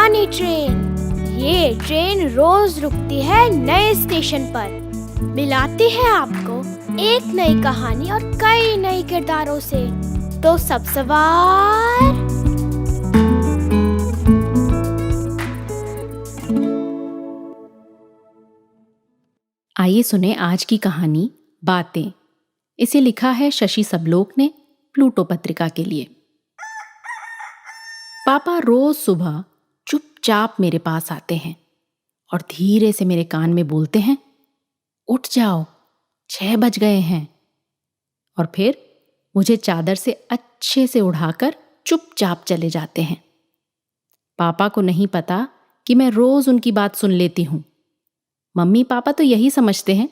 पुरानी ट्रेन। ये ट्रेन रोज रुकती है नए स्टेशन पर, मिलाती है आपको एक नई कहानी और कई नए किरदारों से। तो सब सवार आइए सुने आज की कहानी बातें। इसे लिखा है शशि सबलोक ने प्लूटो पत्रिका के लिए। पापा रोज सुबह चुपचाप मेरे पास आते हैं और धीरे से मेरे कान में बोलते हैं, उठ जाओ, 6 बज गए हैं। और फिर मुझे चादर से अच्छे से उड़ाकर चुपचाप चले जाते हैं। पापा को नहीं पता कि मैं रोज उनकी बात सुन लेती हूं। मम्मी पापा तो यही समझते हैं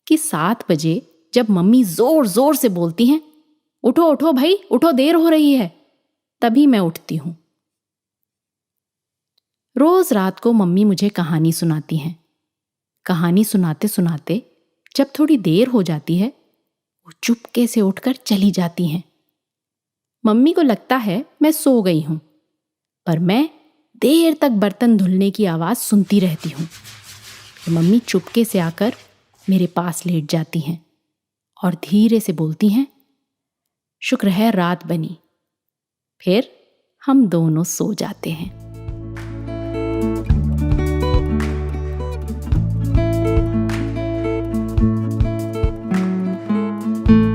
कि 7 बजे जब मम्मी जोर जोर से बोलती हैं, उठो उठो भाई उठो, देर हो रही है, तभी मैं उठती हूं। रोज रात को मम्मी मुझे कहानी सुनाती हैं। कहानी सुनाते सुनाते जब थोड़ी देर हो जाती है, वो चुपके से उठकर चली जाती हैं। मम्मी को लगता है मैं सो गई हूं, पर मैं देर तक बर्तन धुलने की आवाज सुनती रहती हूं। तो मम्मी चुपके से आकर मेरे पास लेट जाती हैं और धीरे से बोलती हैं, शुक्र है रात बनी। फिर हम दोनों सो जाते हैं।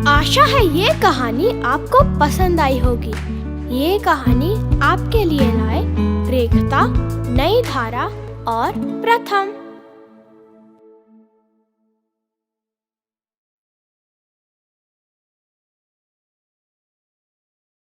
आशा है ये कहानी आपको पसंद आई होगी। ये कहानी आपके लिए लाए रेखता, नई धारा और प्रथम।